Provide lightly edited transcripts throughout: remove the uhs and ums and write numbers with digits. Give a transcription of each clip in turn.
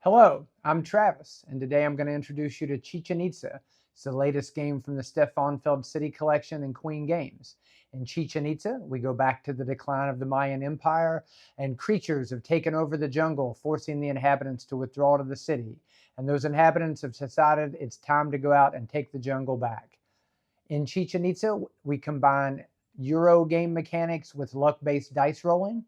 Hello, I'm Travis, and today I'm going to introduce you to Chichen Itza. It's the latest game from the Stefan Feld City Collection and Queen Games. In Chichen Itza, we go back to the decline of the Mayan Empire, and creatures have taken over the jungle, forcing the inhabitants to withdraw to the city. And those inhabitants have decided it's time to go out and take the jungle back. In Chichen Itza, we combine Euro game mechanics with luck-based dice rolling.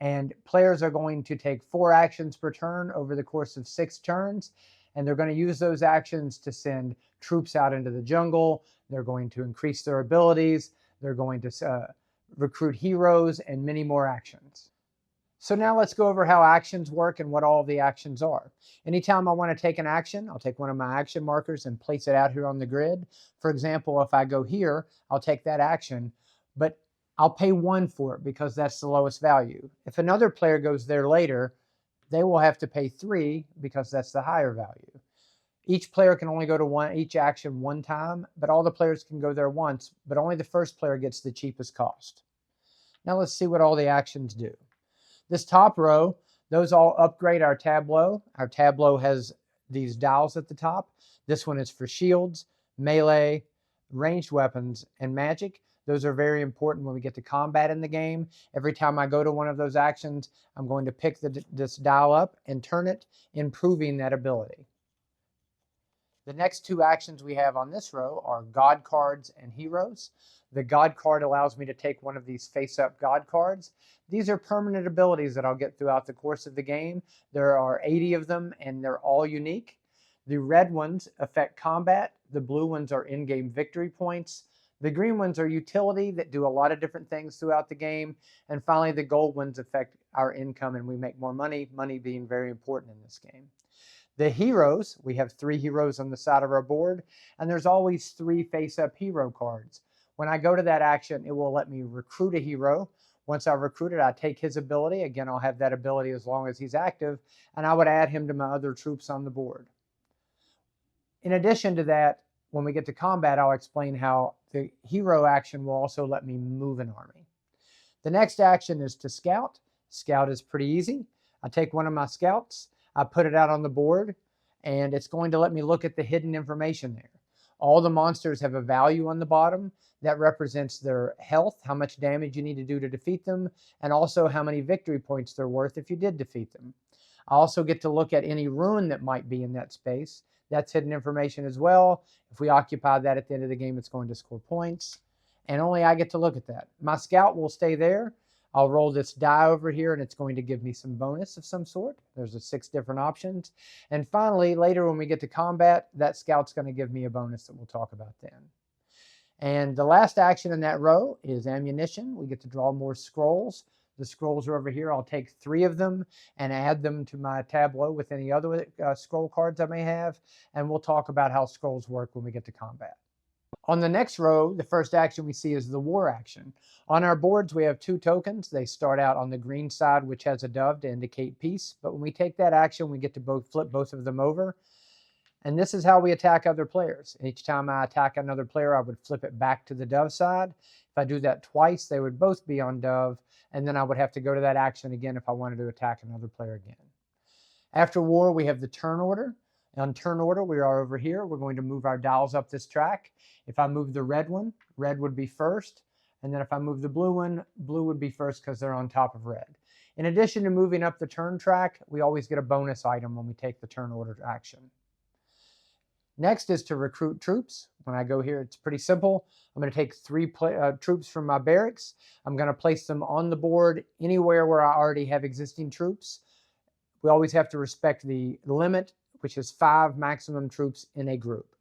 And players are going to take 4 actions per turn over the course of 6 turns. And they're going to use those actions to send troops out into the jungle. They're going to increase their abilities. They're going to recruit heroes and many more actions. So now let's go over how actions work and what all the actions are. Anytime I want to take an action, I'll take one of my action markers and place it out here on the grid. For example, if I go here, I'll take that action, but I'll pay 1 for it because that's the lowest value. If another player goes there later, they will have to pay 3 because that's the higher value. Each player can only go to each action 1 time, but all the players can go there once, but only the first player gets the cheapest cost. Now let's see what all the actions do. This top row, those all upgrade our tableau. Our tableau has these dials at the top. This one is for shields, melee, ranged weapons, and magic. Those are very important when we get to combat in the game. Every time I go to one of those actions, I'm going to pick this dial up and turn it, improving that ability. The next 2 actions we have on this row are God cards and heroes. The God card allows me to take one of these face-up God cards. These are permanent abilities that I'll get throughout the course of the game. There are 80 of them, and they're all unique. The red ones affect combat. The blue ones are in-game victory points. The green ones are utility that do a lot of different things throughout the game. And finally, the gold ones affect our income and we make more money, money being very important in this game. The heroes, we have 3 heroes on the side of our board, and there's always 3 face-up hero cards. When I go to that action, it will let me recruit a hero. Once I've recruited, I take his ability. Again, I'll have that ability as long as he's active, and I would add him to my other troops on the board. In addition to that, when we get to combat, I'll explain how the hero action will also let me move an army. The next action is to scout. Scout is pretty easy. I take one of my scouts, I put it out on the board, and it's going to let me look at the hidden information there. All the monsters have a value on the bottom that represents their health, how much damage you need to do to defeat them, and also how many victory points they're worth if you did defeat them. I also get to look at any ruin that might be in that space. That's hidden information as well. If we occupy that at the end of the game, it's going to score points. And only I get to look at that. My scout will stay there. I'll roll this die over here, and it's going to give me some bonus of some sort. There's 6 different options. And finally, later when we get to combat, that scout's going to give me a bonus that we'll talk about then. And the last action in that row is ammunition. We get to draw more scrolls. The scrolls are over here. I'll take 3 of them and add them to my tableau with any other scroll cards I may have. And we'll talk about how scrolls work when we get to combat. On the next row, the first action we see is the war action. On our boards, we have 2 tokens. They start out on the green side, which has a dove to indicate peace. But when we take that action, we get to flip both of them over. And this is how we attack other players. Each time I attack another player, I would flip it back to the dove side. If I do that twice, they would both be on dove. And then I would have to go to that action again if I wanted to attack another player again. After war, we have the turn order. On turn order, we are over here. We're going to move our dials up this track. If I move the red one, red would be first. And then if I move the blue one, blue would be first because they're on top of red. In addition to moving up the turn track, we always get a bonus item when we take the turn order action. Next is to recruit troops. When I go here, it's pretty simple. I'm going to take 3 troops from my barracks. I'm going to place them on the board anywhere where I already have existing troops. We always have to respect the limit, which is 5 maximum troops in a group.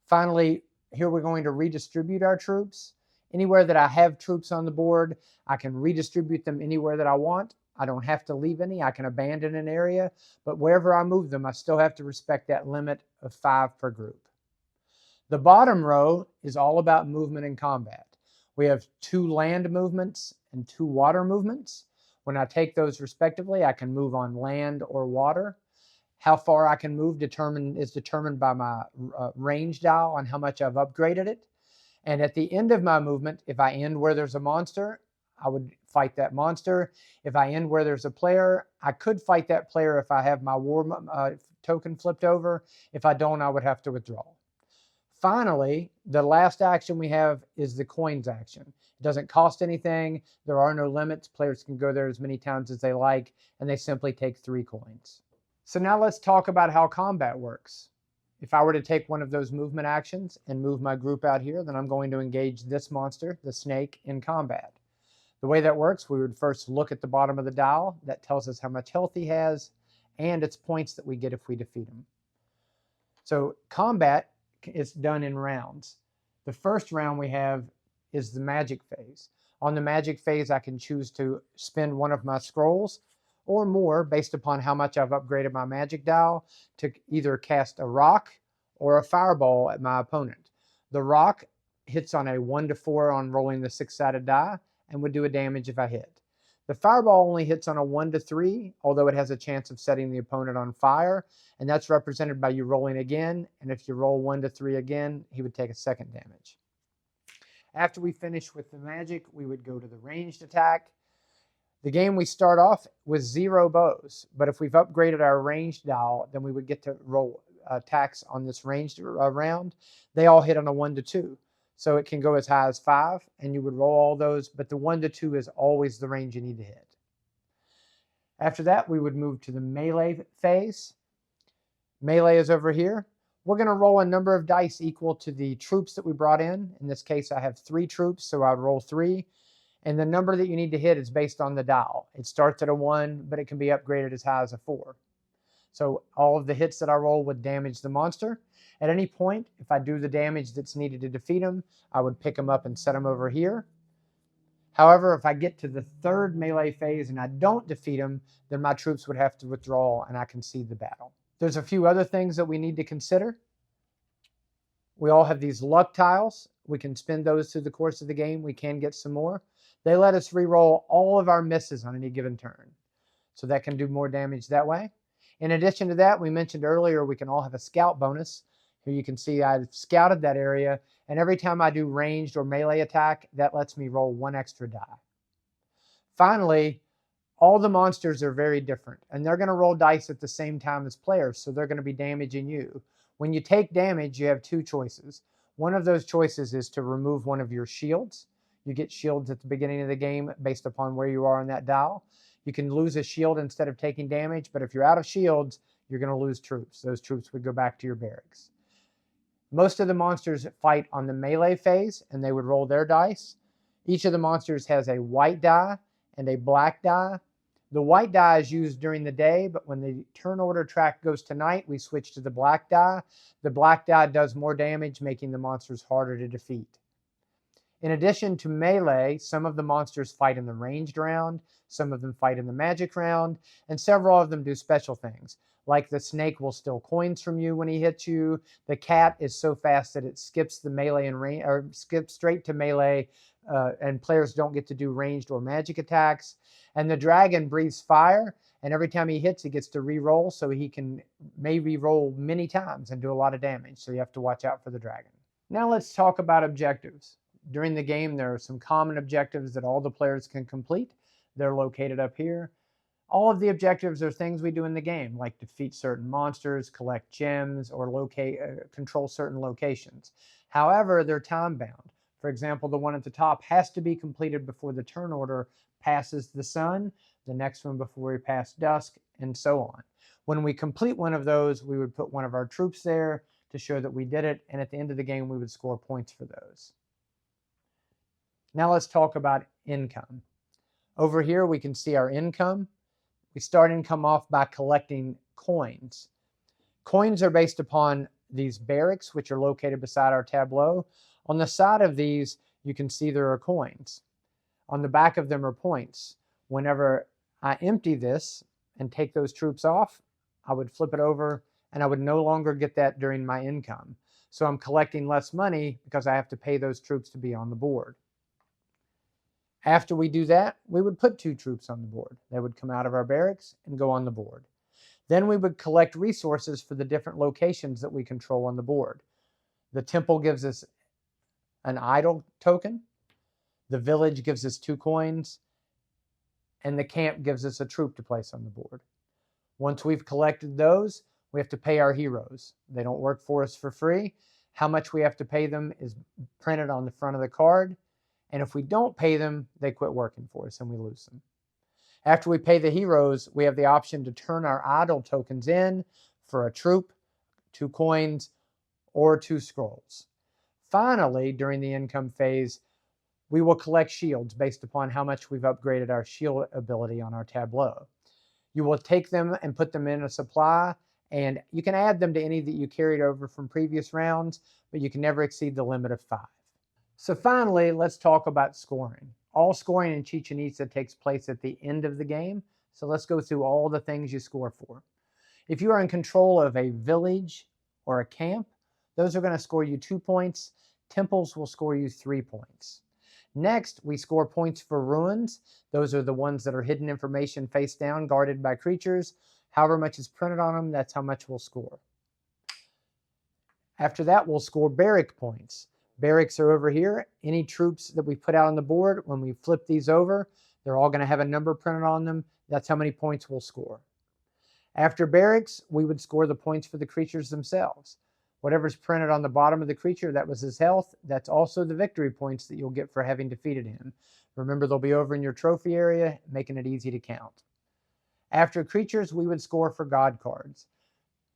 Finally, here we're going to redistribute our troops. Anywhere that I have troops on the board, I can redistribute them anywhere that I want. I don't have to leave any. I can abandon an area, but wherever I move them, I still have to respect that limit of 5 per group. The bottom row is all about movement and combat. We have 2 land movements and 2 water movements. When I take those respectively, I can move on land or water. How far I can move is determined by my range dial on how much I've upgraded it. And at the end of my movement, if I end where there's a monster, I would fight that monster. If I end where there's a player, I could fight that player if I have my war token flipped over. If I don't, I would have to withdraw. Finally, the last action we have is the coins action. It doesn't cost anything. There are no limits. Players can go there as many times as they like, and they simply take 3 coins. So now let's talk about how combat works. If I were to take one of those movement actions and move my group out here, then I'm going to engage this monster, the snake, in combat. The way that works, we would first look at the bottom of the dial. That tells us how much health he has, and its points that we get if we defeat him. So combat is done in rounds. The first round we have is the magic phase. On the magic phase, I can choose to spend one of my scrolls or more based upon how much I've upgraded my magic dial to either cast a rock or a fireball at my opponent. The rock hits on a 1 to 4 on rolling the 6-sided die and would do a damage if I hit. The fireball only hits on a 1 to 3, although it has a chance of setting the opponent on fire, and that's represented by you rolling again, and if you roll 1 to 3 again, he would take a second damage. After we finish with the magic, we would go to the ranged attack. The game we start off with 0 bows, but if we've upgraded our ranged dial, then we would get to roll attacks on this ranged round. They all hit on a 1 to 2. So it can go as high as 5, and you would roll all those, but the 1 to 2 is always the range you need to hit. After that, we would move to the melee phase. Melee is over here. We're going to roll a number of dice equal to the troops that we brought in. In this case, I have 3 troops, so I would roll 3. And the number that you need to hit is based on the dial. It starts at a 1, but it can be upgraded as high as a 4. So all of the hits that I roll would damage the monster. At any point, if I do the damage that's needed to defeat him, I would pick him up and set him over here. However, if I get to the 3rd melee phase and I don't defeat him, then my troops would have to withdraw and I concede the battle. There's a few other things that we need to consider. We all have these luck tiles. We can spend those through the course of the game. We can get some more. They let us re-roll all of our misses on any given turn. So that can do more damage that way. In addition to that, we mentioned earlier we can all have a scout bonus. Here you can see I've scouted that area, and every time I do ranged or melee attack, that lets me roll 1 extra die. Finally, all the monsters are very different, and they're going to roll dice at the same time as players, so they're going to be damaging you. When you take damage, you have 2 choices. One of those choices is to remove one of your shields. You get shields at the beginning of the game based upon where you are on that dial. You can lose a shield instead of taking damage, but if you're out of shields, you're going to lose troops. Those troops would go back to your barracks. Most of the monsters fight on the melee phase, and they would roll their dice. Each of the monsters has a white die and a black die. The white die is used during the day, but when the turn order track goes to night, we switch to the black die. The black die does more damage, making the monsters harder to defeat. In addition to melee, some of the monsters fight in the ranged round, some of them fight in the magic round, and several of them do special things. Like the snake will steal coins from you when he hits you. The cat is so fast that it skips the melee and or skips straight to melee, and players don't get to do ranged or magic attacks. And the dragon breathes fire, and every time he hits, he gets to re-roll, so he may re-roll many times and do a lot of damage. So you have to watch out for the dragon. Now let's talk about objectives. During the game, there are some common objectives that all the players can complete. They're located up here. All of the objectives are things we do in the game, like defeat certain monsters, collect gems, or control certain locations. However, they're time-bound. For example, the one at the top has to be completed before the turn order passes the sun, the next one before we pass dusk, and so on. When we complete one of those, we would put one of our troops there to show that we did it, and at the end of the game, we would score points for those. Now let's talk about income. Over here, we can see our income. We start income off by collecting coins. Coins are based upon these barracks, which are located beside our tableau. On the side of these, you can see there are coins. On the back of them are points. Whenever I empty this and take those troops off, I would flip it over, and I would no longer get that during my income. So I'm collecting less money because I have to pay those troops to be on the board. After we do that, we would put 2 troops on the board. They would come out of our barracks and go on the board. Then we would collect resources for the different locations that we control on the board. The temple gives us an idol token. the village gives us 2 coins, and the camp gives us a troop to place on the board. Once we've collected those, we have to pay our heroes. They don't work for us for free. How much we have to pay them is printed on the front of the card. And if we don't pay them, they quit working for us and we lose them. After we pay the heroes, we have the option to turn our idle tokens in for a troop, 2 coins, or 2 scrolls. Finally, during the income phase, we will collect shields based upon how much we've upgraded our shield ability on our tableau. You will take them and put them in a supply, and you can add them to any that you carried over from previous rounds, but you can never exceed the limit of 5. So finally, let's talk about scoring. All scoring in Chichen Itza takes place at the end of the game, so let's go through all the things you score for. If you are in control of a village or a camp, those are going to score you 2 points. Temples will score you 3 points. Next, we score points for ruins. Those are the ones that are hidden information face down, guarded by creatures. However much is printed on them, that's how much we'll score. After that, we'll score barrack points. Barracks are over here. Any troops that we put out on the board, when we flip these over, they're all going to have a number printed on them. That's how many points we'll score. After barracks, we would score the points for the creatures themselves. Whatever's printed on the bottom of the creature, that was his health. That's also the victory points that you'll get for having defeated him. Remember, they'll be over in your trophy area, making it easy to count. After creatures, we would score for god cards.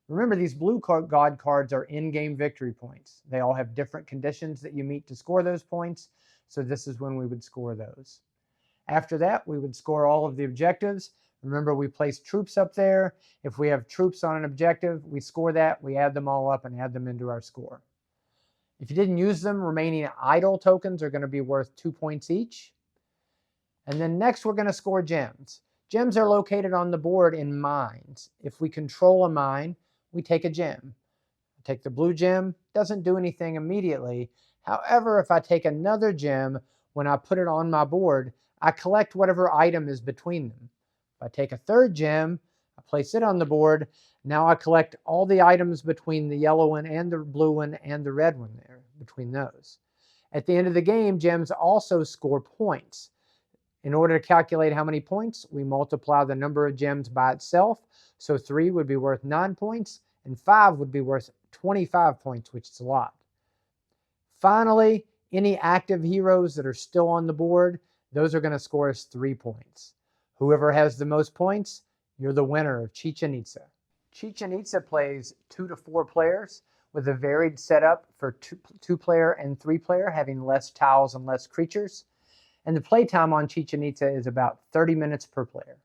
Remember, these blue god cards are in-game victory points. They all have different conditions that you meet to score those points, so this is when we would score those. After that, we would score all of the objectives. Remember, we place troops up there. If we have troops on an objective, we score that, we add them all up and add them into our score. If you didn't use them, remaining idle tokens are going to be worth 2 points each. And then next, we're going to score gems. Gems are located on the board in mines. If we control a mine, we take a gem. Take the blue gem, doesn't do anything immediately. However, if I take another gem, when I put it on my board, I collect whatever item is between them. If I take a third gem, I place it on the board. Now I collect all the items between the yellow one and the blue one and the red one there, between those. At the end of the game, gems also score points. In order to calculate how many points, we multiply the number of gems by itself. So 3 would be worth 9 points, and 5 would be worth 25 points, which is a lot. Finally, any active heroes that are still on the board, those are going to score us 3 points. Whoever has the most points, you're the winner of Chichen Itza. Chichen Itza plays 2 to 4 players with a varied setup for 2-player and 3-player, having less tiles and less creatures. And the playtime on Chichen Itza is about 30 minutes per player.